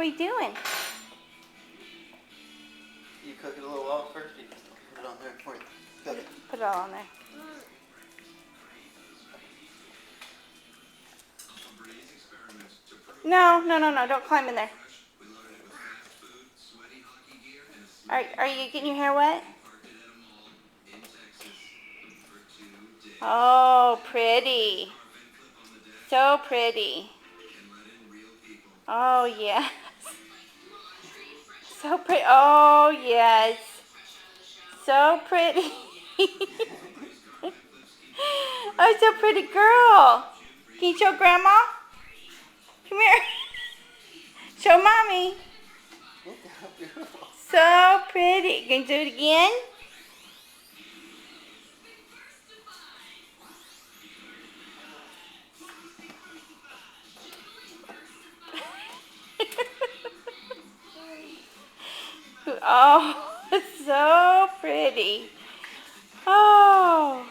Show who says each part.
Speaker 1: What are you doing?
Speaker 2: You cook it a little while first? You put it on there for you. Cook it.
Speaker 1: Put it all on there. No, no, no, no. Don't climb in there. Are you getting your hair wet? Oh, pretty. So pretty. Oh, yes. So pretty. Oh, yes. So pretty. Oh, so pretty girl. Can you show Grandma? Come here. Show Mommy.
Speaker 2: Beautiful.
Speaker 1: So pretty. Can you do it again? Oh, so pretty. Oh.